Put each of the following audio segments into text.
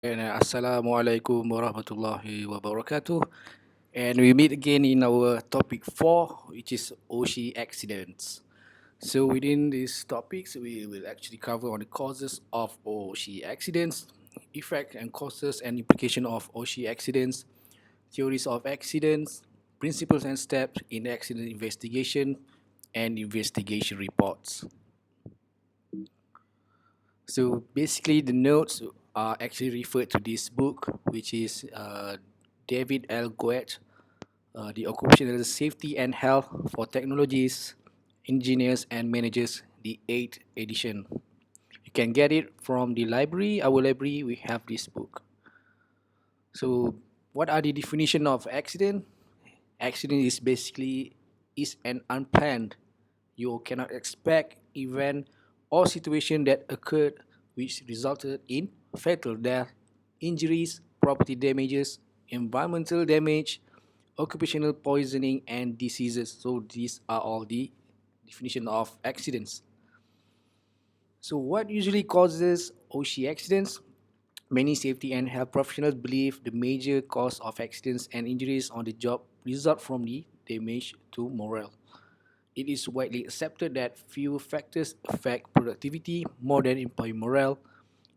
And Assalamualaikum warahmatullahi wabarakatuh. And we meet again in our topic 4, which is OSHI accidents. So within these topics, we will actually cover on the causes of OSHI accidents, effect and causes and implication of OSHI accidents, theories of accidents, principles and steps in accident investigation, and investigation reports. So basically, the notes are actually referred to this book, which is David L. Goetz, The Occupational Safety and Health for Technologies, Engineers and Managers, the 8th edition. You can get it from the library. Our library, we have this book. So, what are the definition of accident? Accident is basically is an unplanned, you cannot expect event or situation that occurred which resulted in fatal death, injuries, property damages, environmental damage, occupational poisoning, and diseases. So these are all the definition of accidents. So what usually causes OSHI accidents? Many safety and health professionals believe the major cause of accidents and injuries on the job result from the damage to morale. It is widely accepted that few factors affect productivity more than employee morale.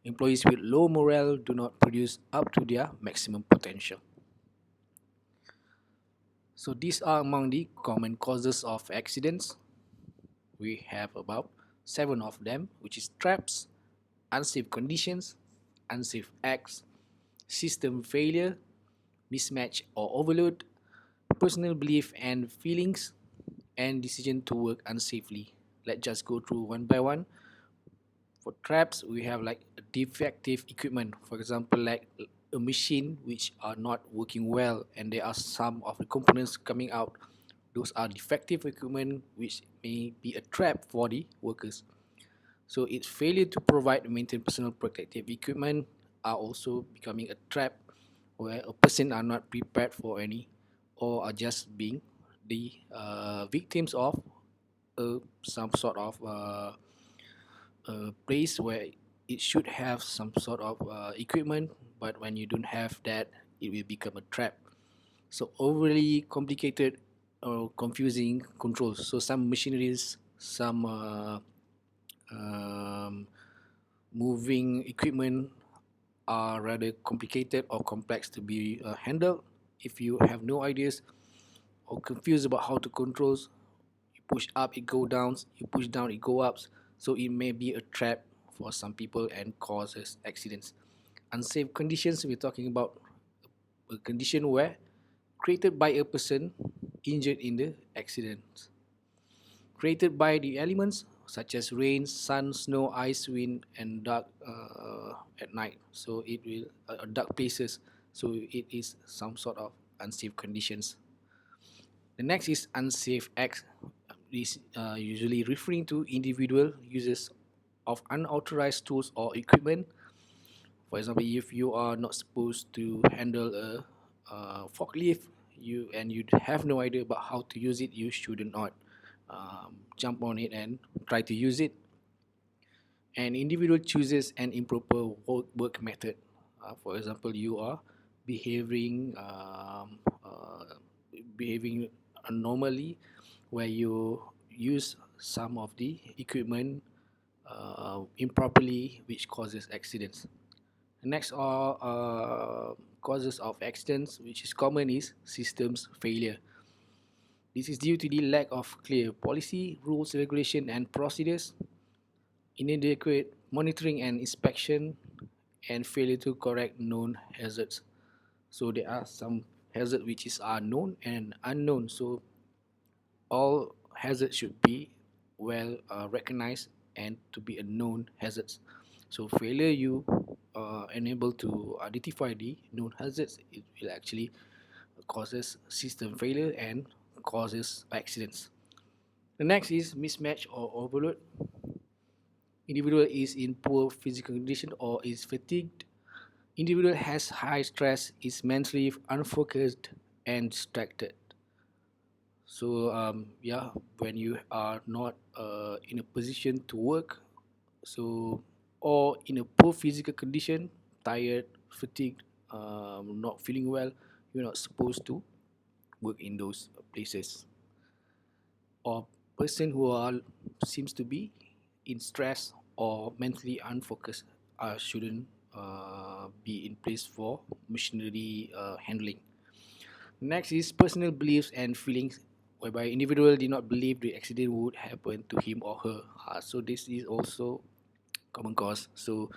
Employees with low morale do not produce up to their maximum potential. So these are among the common causes of accidents. We have about 7 of them, which is traps, unsafe conditions, unsafe acts, system failure, mismatch or overload, personal belief and feelings, and decision to work unsafely. Let's just go through one by one. For traps, we have like defective equipment, for example, like a machine which are not working well and there are some of the components coming out. Those are defective equipment which may be a trap for the workers. So its failure to provide and maintain personal protective equipment are also becoming a trap where a person are not prepared for any or are just being the victims of some sort of a place where it should have some sort of equipment, but when you don't have that, it will become a trap. So overly complicated or confusing controls. So some machineries, some um, moving equipment are rather complicated or complex to be handled. If you have no ideas or confused about how to control, you push up, it go down, you push down, it go up. So it may be a trap for some people and causes accidents. Unsafe conditions, we're talking about a condition where created by a person injured in the accident. Created by the elements such as rain, sun, snow, ice, wind, and dark at night. So it will dark places. So it is some sort of unsafe conditions. The next is unsafe acts. This usually referring to individual uses of unauthorized tools or equipment. For example, if you are not supposed to handle a forklift, you have no idea about how to use it, you should not jump on it and try to use it. An individual chooses an improper work method. For example, you are behaving behaving normally, where you use some of the equipment improperly, which causes accidents. The next are causes of accidents, which is common, is systems failure. This is due to the lack of clear policy, rules, regulation, and procedures, inadequate monitoring and inspection, and failure to correct known hazards. So there are some hazards which is unknown and unknown. So all hazards should be well recognized and to be a known hazards. So failure you unable to identify the known hazards, it will actually causes system failure and causes accidents. The next is mismatch or overload. Individual is in poor physical condition or is fatigued. Individual has high stress, is mentally unfocused and distracted. So yeah, when you are not in a position to work, so or in a poor physical condition, tired fatigued, not feeling well, you're not supposed to work in those places. Or person who are seems to be in stress or mentally unfocused shouldn't be in place for machinery handling. Next is personal beliefs and feelings, whereby individual did not believe the accident would happen to him or her. So this is also common cause. So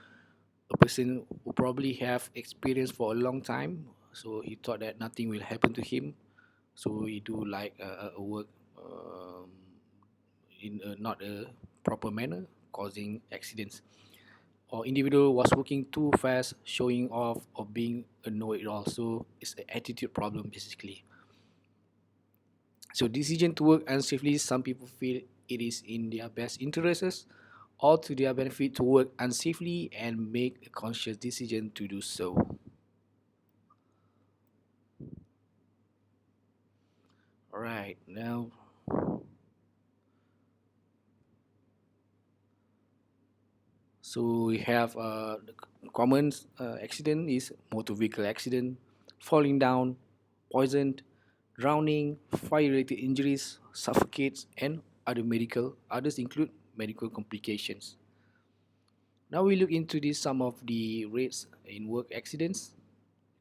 a person who probably have experience for a long time, so he thought that nothing will happen to him, so he do like a work in not a proper manner, causing accidents. Or individual was working too fast, showing off or being a know-it-all. So it's an attitude problem basically. So decision to work unsafely, some people feel it is in their best interests or to their benefit to work unsafely and make a conscious decision to do so. Alright, now so we have the common accident is motor vehicle accident, falling down, poisoned, drowning, fire-related injuries, suffocates, and others include medical complications. Now we look into this some of the rates in work accidents.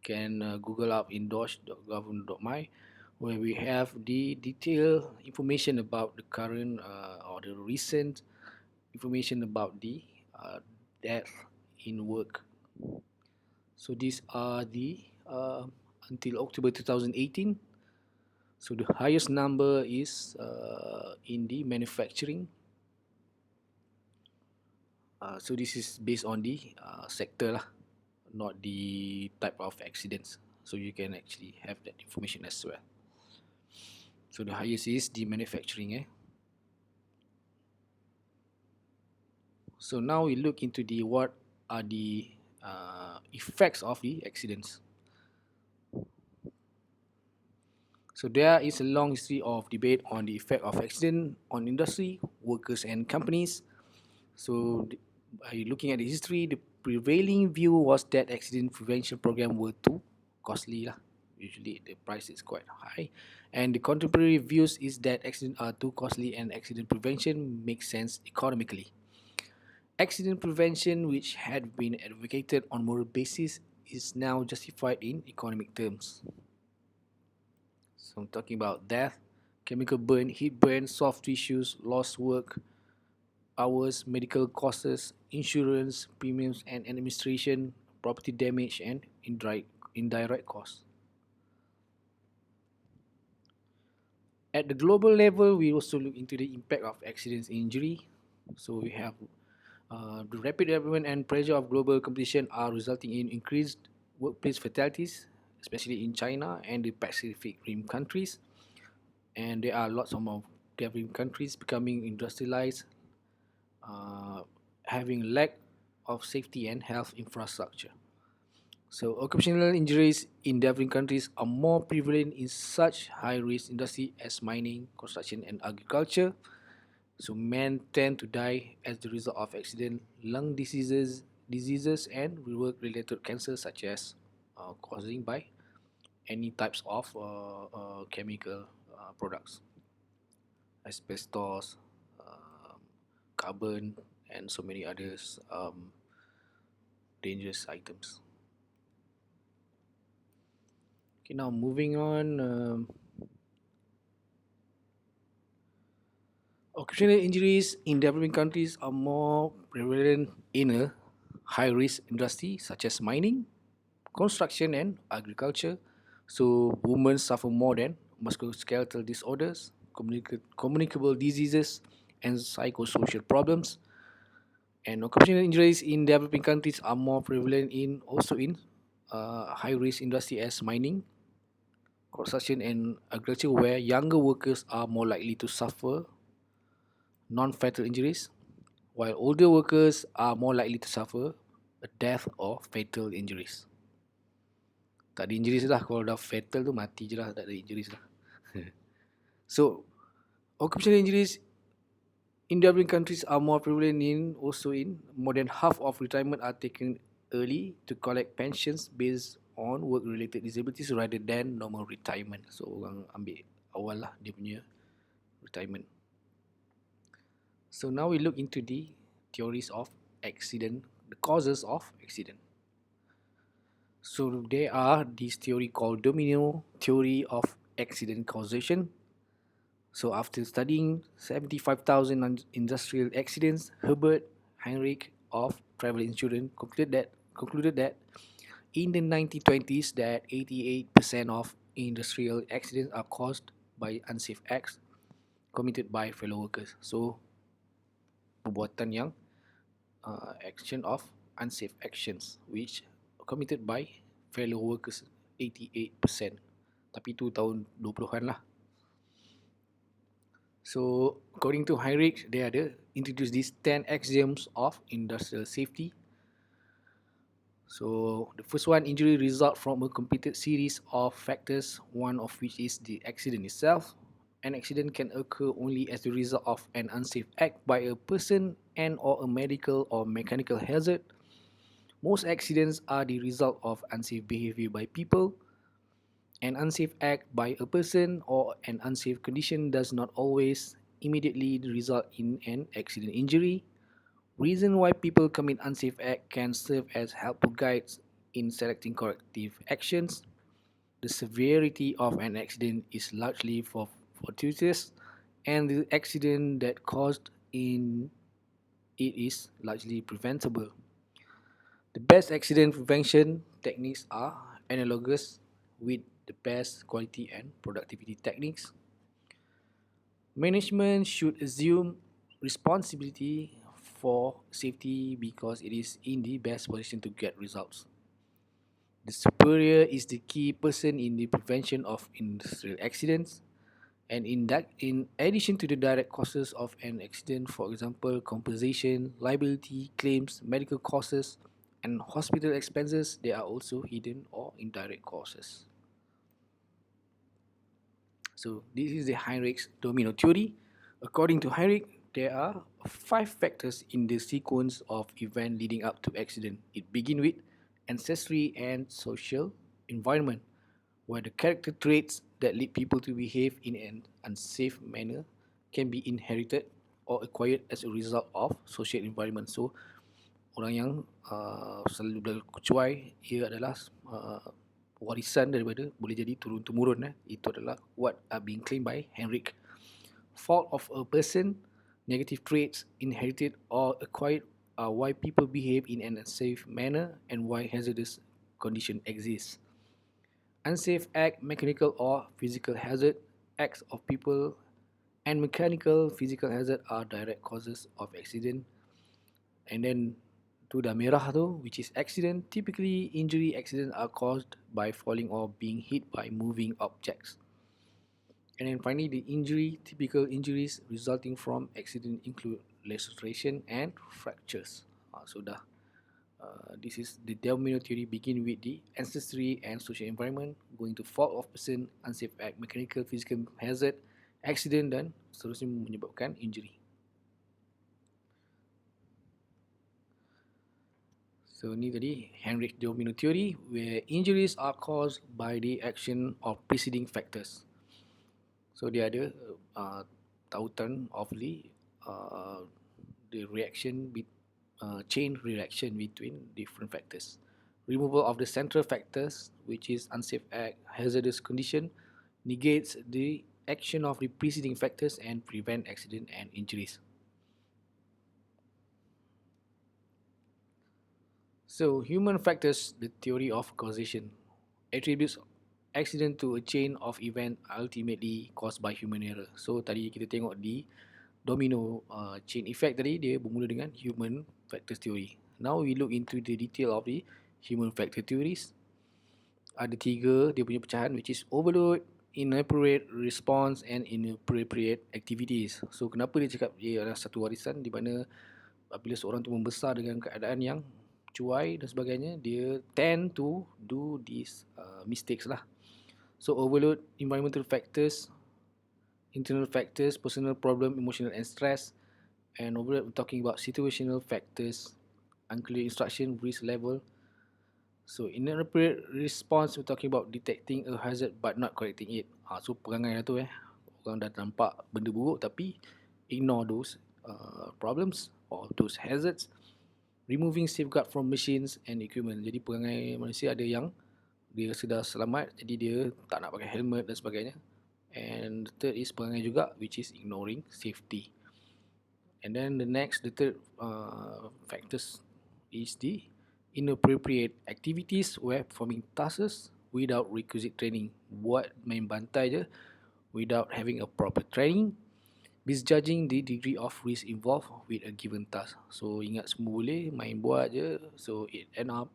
Can Google up in dosh.gov.my where we have the detailed information about the current or the recent information about the uh, death in work. So these are the until October 2018. So the highest number is in the manufacturing. So this is based on the sector lah, not the type of accidents. So you can actually have that information as well. So the highest is the manufacturing. So now we look into the what are the effects of the accidents. So there is a long history of debate on the effect of accident on industry, workers, and companies. So by looking at the history, the prevailing view was that accident prevention program were too costly lah. Usually the price is quite high, and the contemporary views is that accidents are too costly and accident prevention makes sense economically. Accident prevention, which had been advocated on moral basis, is now justified in economic terms. So I'm talking about death, chemical burn, heat burn, soft tissues, lost work hours, medical costs, insurance premiums and administration, property damage, and indirect costs. At the global level, we also look into the impact of accidents and injury. So we have the rapid development and pressure of global competition are resulting in increased workplace fatalities, especially in China and the Pacific Rim countries. And there are lots of more developing countries becoming industrialized, uh, having lack of safety and health infrastructure. So occupational injuries in developing countries are more prevalent in such high-risk industry as mining, construction, and agriculture. So men tend to die as the result of accident, lung diseases, and work-related cancers such as causing by any types of chemical products, asbestos, carbon, and so many others dangerous items. Okay, now moving on. Occupational injuries in developing countries are more prevalent in a high-risk industry such as mining, construction, and agriculture. So women suffer more than musculoskeletal disorders, communicable diseases, and psychosocial problems. And occupational injuries in developing countries are more prevalent in also in high-risk industry as mining, construction, and agriculture, where younger workers are more likely to suffer non-fatal injuries, while older workers are more likely to suffer a death or fatal injuries. Tak ada injuries lah, kalau dah fatal tu mati je lah, tak ada injuries lah. So, occupational injuries in developing countries are more prevalent in also in more than half of retirement are taken early to collect pensions based on work-related disabilities rather than normal retirement. So orang ambil awal lah dia punya retirement. So now we look into the theories of accident, the causes of accident. So there are this theory called domino theory of accident causation. So after studying 75,000 industrial accidents, Herbert Heinrich of Travel Insurance concluded that in the 1920s that 88% of industrial accidents are caused by unsafe acts committed by fellow workers. So perbuatan yang action of unsafe actions which committed by fellow workers 88%. Tapi tu tahun 20-an lah. So according to Heinrich, they ada introduced these 10 axioms of industrial safety. So the first one, injury result from a completed series of factors, one of which is the accident itself. An accident can occur only as the result of an unsafe act by a person and or a medical or mechanical hazard. Most accidents are the result of unsafe behavior by people. An unsafe act by a person or an unsafe condition does not always immediately result in an accident injury. Reason why people commit unsafe act can serve as helpful guides in selecting corrective actions. The severity of an accident is largely fortuitous, and the accident that caused in it is largely preventable. The best accident prevention techniques are analogous with the best quality and productivity techniques. Management should assume responsibility for safety because it is in the best position to get results. The superior is the key person in the prevention of industrial accidents, and in addition to the direct causes of an accident, for example, compensation, liability, claims, medical costs, and hospital expenses, there are also hidden or indirect causes. So this is the Heinrich's domino theory. According to Heinrich, there are 5 factors in the sequence of events leading up to accident. It begins with ancestry and social environment, where the character traits that lead people to behave in an unsafe manner can be inherited or acquired as a result of social environment. So orang yang selalu berkecuai, ia adalah warisan daripada boleh jadi turun-temurun. Itu adalah what are being claimed by Heinrich. Fault of a person, negative traits inherited or acquired are why people behave in an unsafe manner and why hazardous condition exists. Unsafe act, mechanical or physical hazard, acts of people and mechanical physical hazard are direct causes of accident. And then tu dah merah tu, which is accident. Typically, injury accidents are caused by falling or being hit by moving objects. And then finally, the typical injuries resulting from accident include laceration and fractures. So dah, this is the domino theory begin with the ancestry and social environment, going to fault of person, unsafe act, mechanical, physical hazard, accident dan seterusnya menyebabkan injury. So ni tadi Heinrich domino theory, where injuries are caused by the action of preceding factors. So dia ada tautan of the reaction chain reaction between different factors. Removal of the central factors, which is unsafe act, hazardous condition, negates the action of the preceding factors and prevent accident and injuries. So, human factors, the theory of causation, attributes accident to a chain of event ultimately caused by human error. So, tadi kita tengok di domino chain effect tadi, dia bermula dengan human factors theory. Now, we look into the detail of the human factor theories. Ada 3 dia punya pecahan, which is overload, inappropriate response and inappropriate activities. So, kenapa dia cakap dia adalah satu warisan di mana apabila seorang tu membesar dengan keadaan yang cuai dan sebagainya, dia tend to do these mistakes lah. So overload, environmental factors, internal factors, personal problem, emotional and stress. And overload, we're talking about situational factors, unclear instruction, risk level, So inappropriate response, we're talking about detecting a hazard but not correcting it. So perangai lah tu orang dah nampak benda buruk tapi ignore those problems or those hazards. Removing safeguard from machines and equipment. Jadi perangai manusia ada yang dia sudah selamat, jadi dia tak nak pakai helmet dan sebagainya. And the third is perangai juga, which is ignoring safety. And then the third factors is the inappropriate activities where performing tasks without requisite training. Buat main bantai je without having a proper training. Misjudging the degree of risk involved with a given task. So ingat semua boleh, main buat je, so it end up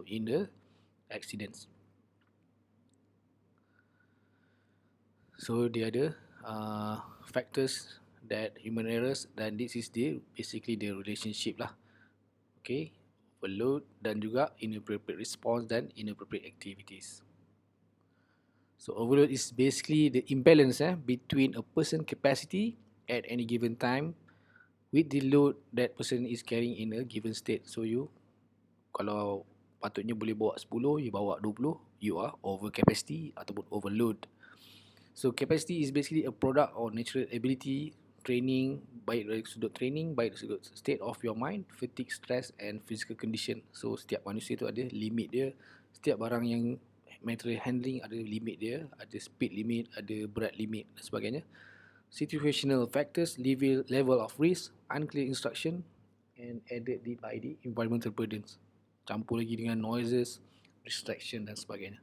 in the accidents. So dia ada factors that human errors, dan this is basically the relationship lah. Okay, overload dan juga inappropriate response dan inappropriate activities. So overload is basically the imbalance between a person capacity at any given time with the load that person is carrying in a given state. So you, kalau patutnya boleh bawa 10, you bawa 20, you are over capacity ataupun overload. So capacity is basically a product or natural ability, training, baik dari sudut training, baik dari sudut state of your mind, fatigue, stress and physical condition. So setiap manusia tu ada limit dia. Setiap barang yang material handling ada limit dia, ada speed limit, ada berat limit dan sebagainya. Situational factors, level of risk, unclear instruction and added by the environmental burdens. Campur lagi dengan noises, distraction dan sebagainya.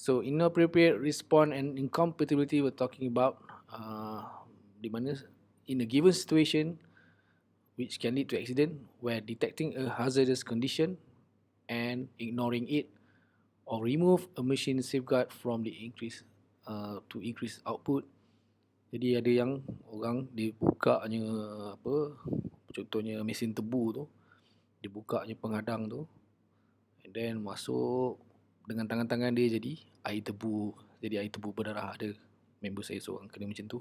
So inappropriate response and incompatibility we're talking about di mana in a given situation which can lead to accident where detecting a hazardous condition and ignoring it or remove a machine safeguard from the increase to increase output. Jadi ada yang orang dia bukanya apa, contohnya mesin tebu tu, dia bukanya pengadang tu, and then masuk dengan tangan-tangan dia jadi air tebu, berdarah. Ada member saya seorang kena macam tu.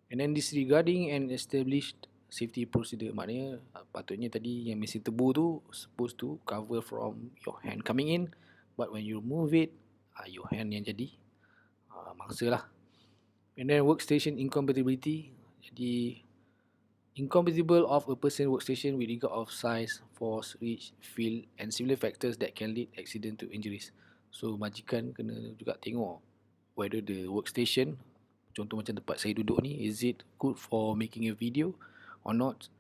And then disregarding and established safety procedure, maknanya patutnya tadi yang mesin tebu tu supposed to cover from your hand coming in, but when you move it, your hand yang jadi mangsa lah. And then workstation incompatibility, jadi incompatible of a person workstation with regard of size, force, reach, feel and similar factors that can lead accident to injuries. So majikan kena juga tengok whether the workstation, contoh macam tempat saya duduk ni, is it good for making a video or not.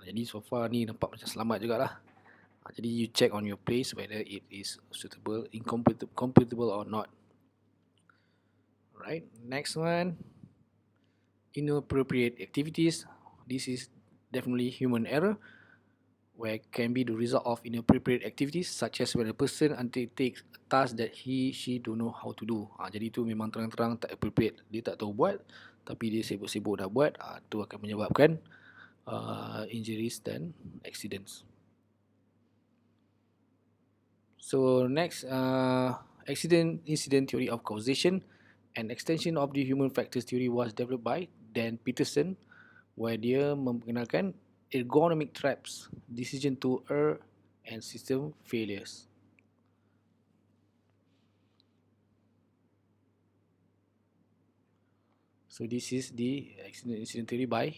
Jadi so far ni nampak macam selamat jugalah. Jadi you check on your place whether it is suitable, incompatible or not. Right, next one, inappropriate activities. This is definitely human error, where can be the result of inappropriate activities, such as when a person undertakes a task that she don't know how to do. Jadi tu memang terang-terang tak appropriate. Dia tak tahu buat, tapi dia sibuk-sibuk dah buat. Tu akan menyebabkan injuries dan accidents. So next, accident-incident theory of causation. An extension of the human factors theory was developed by Dan Peterson, where dia memperkenalkan ergonomic traps, decision to err, and system failures. So this is the accident-incident theory by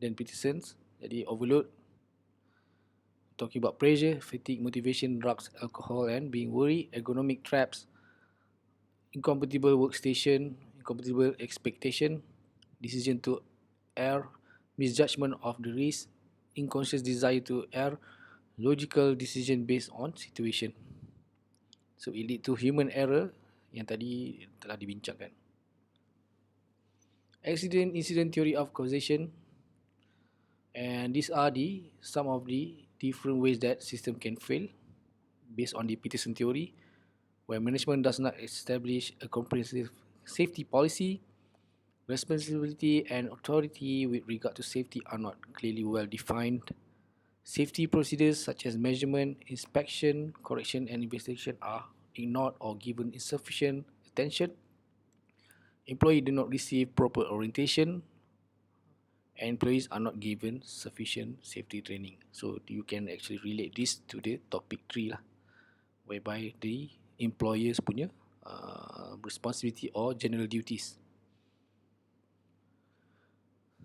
Dan Peterson's. Jadi overload, talking about pressure, fatigue, motivation, drugs, alcohol, and being worried. Ergonomic traps, incompatible workstation, incompatible expectation, decision to err, misjudgment of the risk, unconscious desire to err, logical decision based on situation. So it lead to human error yang tadi telah dibincangkan. Accident-incident theory of causation, and these are some of the different ways that system can fail based on the Peterson theory, where management does not establish a comprehensive safety policy. Responsibility and authority with regard to safety are not clearly well defined. Safety procedures such as measurement, inspection, correction and investigation are ignored or given insufficient attention. Employees do not receive proper orientation and employees are not given sufficient safety training. So you can actually relate this to the topic 3 lah, whereby the employers punya responsibility or general duties.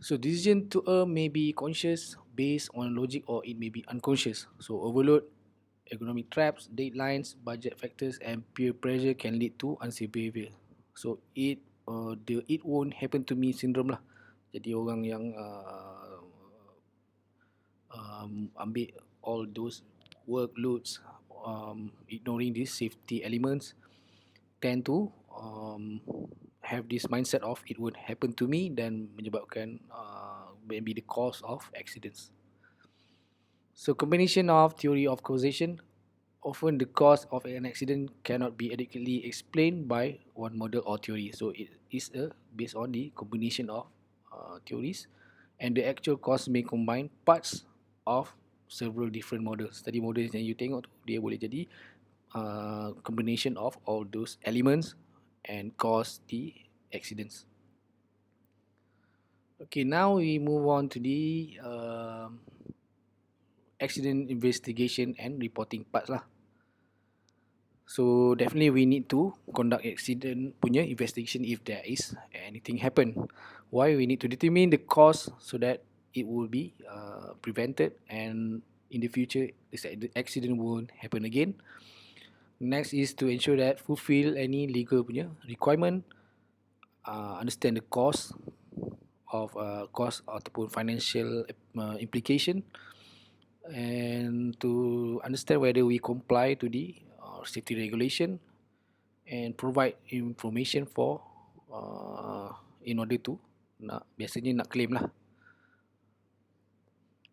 So decision to earn may be conscious based on logic, or it may be unconscious. So overload, economic traps, deadlines, budget factors, and peer pressure can lead to unsafe behavior. So the it won't happen to me syndrome lah. Jadi orang yang ambil all those workloads, ignoring these safety elements, tend to have this mindset of it would happen to me, dan menyebabkan maybe the cause of accidents. So combination of theory of causation, often the cause of an accident cannot be adequately explained by one model or theory. So it is based on the combination of theories, and the actual cause may combine parts of several different models. Tadi models yang you tengok tu, dia boleh jadi combination of all those elements and cause the accidents. Okay, now we move on to the accident investigation and reporting parts lah. So definitely we need to conduct accident punya investigation if there is anything happen. Why? We need to determine the cause so that it will be prevented, and in the future this accident won't happen again. Next is to ensure that fulfill any legal punya requirement, understand the cost of cost ataupun financial implication, and to understand whether we comply to the safety regulation, and provide information for in order to biasanya nak claim lah.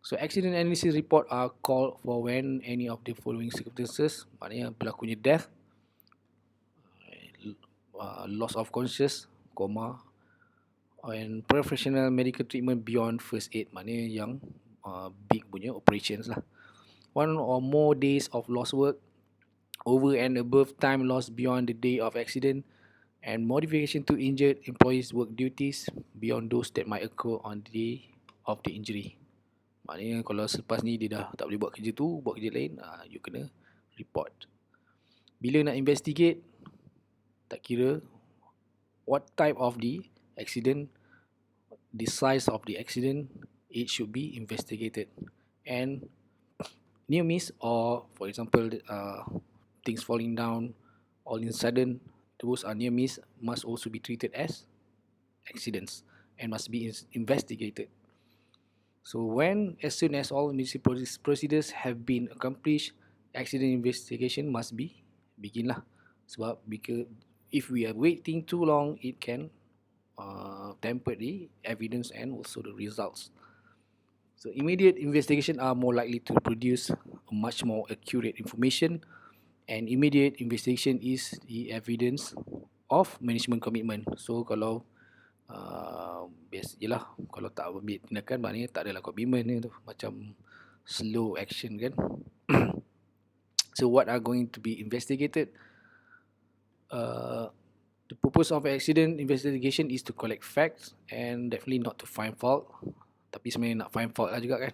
So accident analysis report are called for when any of the following circumstances, maknanya berlakunya death, loss of conscious, coma, and professional medical treatment beyond first aid, maknanya yang big punya operations lah. One or more days of lost work, over and above time lost beyond the day of accident, and modification to injured employees' work duties beyond those that might occur on the day of the injury. Maknanya kalau selepas ni dia dah tak boleh buat kerja tu, buat kerja lain, you kena report. Bila nak investigate, tak kira what type of the accident, the size of the accident, it should be investigated. And near miss, or for example things falling down all in sudden, those are near miss, must also be treated as accidents and must be investigated. So as soon as all municipal procedures have been accomplished, accident investigation must be begin lah. Sebab if we are waiting too long, it can temper the evidence and also the results. So immediate investigation are more likely to produce a much more accurate information, and immediate investigation is the evidence of management commitment. So kalau biasa je lah, kalau tak ambil tindakan maknanya tak adalah komitmen ni tu, macam slow action kan. So what are going to be investigated? The purpose of accident investigation is to collect facts and definitely not to find fault. Tapi sebenarnya nak find fault lah juga kan.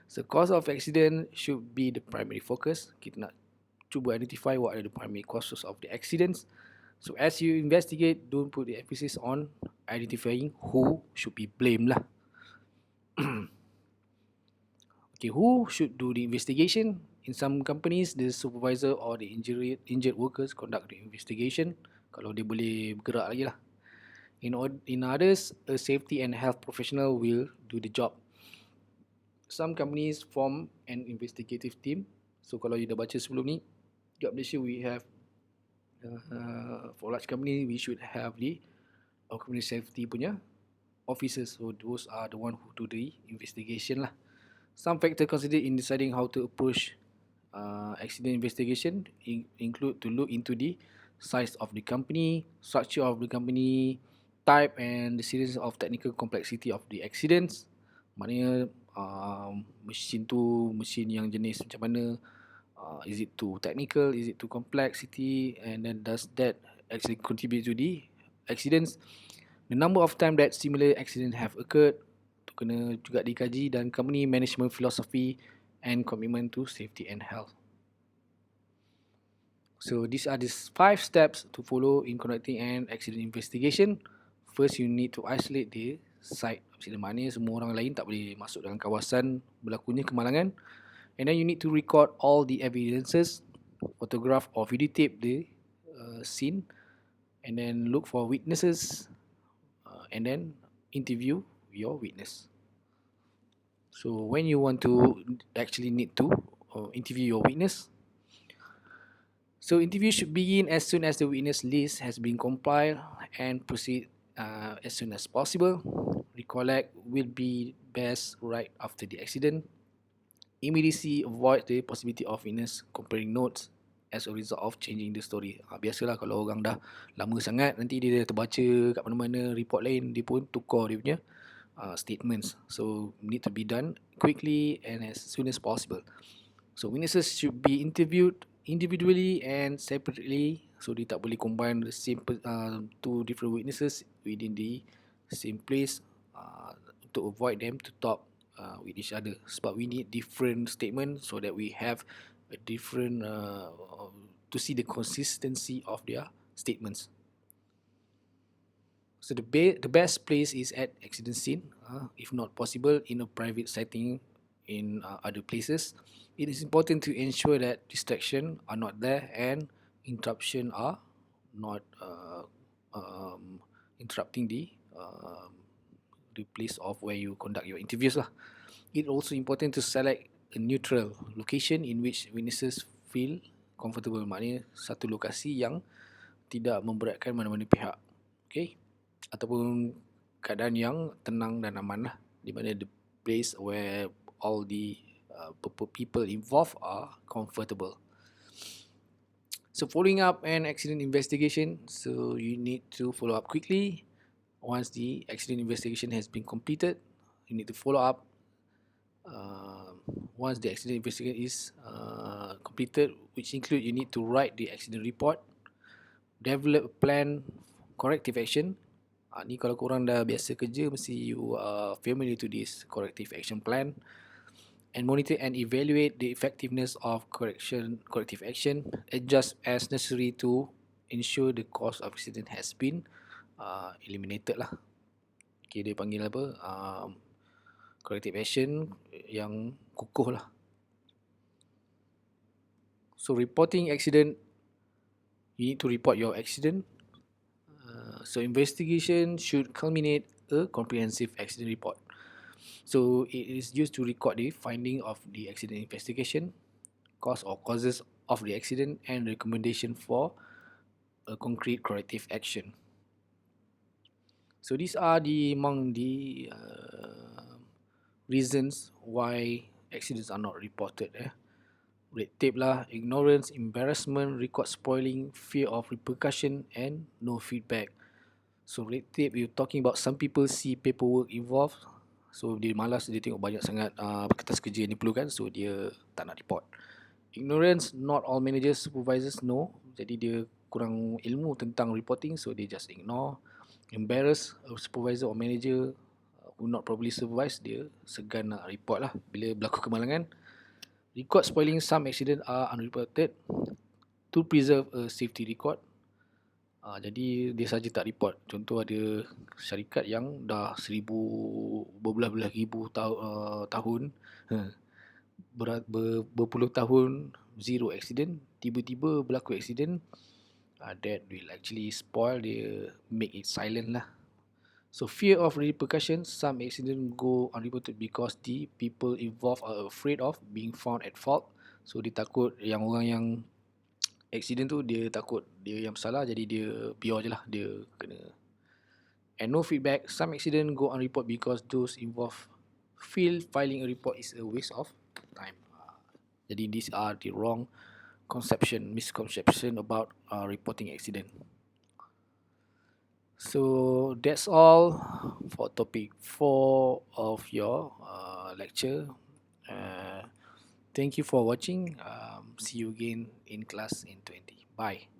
So cause of accident should be the primary focus. Kita nak cuba identify what are the primary causes of the accidents. So as you investigate, don't put the emphasis on identifying who should be blamed lah. Okay, who should do the investigation? In some companies, the supervisor or the injured workers conduct the investigation, kalau dia boleh bergerak lagi lah. In others, a safety and health professional will do the job. Some companies form an investigative team. So kalau you dah baca sebelum ni, kat Malaysia we have for large company we should have the occupational safety punya officers. So those are the one who do the investigation lah. Some factors considered in deciding how to approach accident investigation include to look into the size of the company, structure of the company, type and the series of technical complexity of the accidents. Maknanya mesin tu mesin yang jenis macam mana, is it too technical, is it too complexity, and then does that actually contribute to the accidents. The number of times that similar accidents have occurred, kena juga dikaji, dan company management philosophy and commitment to safety and health. So these are the 5 steps to follow in conducting an accident investigation. First, you need to isolate the site accident. Maknanya semua orang lain tak boleh masuk dalam kawasan berlakunya kemalangan. And then you need to record all the evidences, photograph or videotape the scene, and then look for witnesses, and then interview your witness. So when you want to actually need to interview your witness, so interview should begin as soon as the witness list has been compiled and proceed as soon as possible. Recollect will be best right after the accident. Immediacy avoid the possibility of witness comparing notes as a result of changing the story. Biasalah kalau orang dah lama sangat, nanti dia terbaca kat mana-mana report lain, dia pun tukar dia punya statements. So need to be done quickly and as soon as possible. So witnesses should be interviewed individually and separately. So dia tak boleh combine the same two different witnesses within the same place to avoid them to talk with each other. Sebab we need different statements so that we have a different to see the consistency of their statements. So the best place is at accident scene, if not possible in a private setting in other places. It is important to ensure that distraction are not there and interruption are not interrupting the place of where you conduct your interviews lah. It also important to select a neutral location in which witnesses feel comfortable. Maknanya satu lokasi yang tidak memberatkan mana-mana pihak. Okay? Ataupun keadaan yang tenang dan aman lah, di mana the place where all the people involved are comfortable. So following up an accident investigation, so you need to follow up quickly. Once the accident investigation has been completed, you need to follow up. Once the accident investigation is completed, which include you need to write the accident report, develop a plan, corrective action. Ni kalau korang dah biasa kerja, mesti you are familiar to this corrective action plan. And monitor and evaluate the effectiveness of corrective action, adjust as necessary to ensure the cause of accident has been eliminated lah. Okay, dia panggil apa? Corrective action yang kukuh lah. So reporting accident, you need to report your accident. So investigation should culminate a comprehensive accident report. So it is used to record the finding of the accident investigation, cause or causes of the accident, and recommendation for a concrete corrective action. So these are among the reasons why accidents are not reported. Red tape lah, ignorance, embarrassment, record spoiling, fear of repercussion, and no feedback. So red tape, you're talking about some people see paperwork involved, so dia malas, dia tengok banyak sangat kertas kerja yang diperlukan, so dia tak nak report. Ignorance, not all managers, supervisors know, jadi dia kurang ilmu tentang reporting, so they just ignore. Embarrass, a supervisor or manager who not properly supervise, dia segan nak report lah bila berlaku kemalangan. Record spoiling, some accident are unreported to preserve a safety record. Jadi dia saja tak report. Contoh ada syarikat yang dah berbelah-belah ribu tahun, berpuluh tahun zero accident, tiba-tiba berlaku accident, that will actually spoil, dia make it silent lah. So fear of repercussions, some accident go unreported because the people involved are afraid of being found at fault. So dia takut yang orang yang accident tu, dia takut dia yang bersalah, jadi dia biar je lah, dia kena. And no feedback, some accident go unreported because those involved feel filing a report is a waste of time. Jadi these are the wrong misconception about reporting accident. So that's all for topic 4 of your lecture. Thank you for watching. See you again in class in 20. Bye.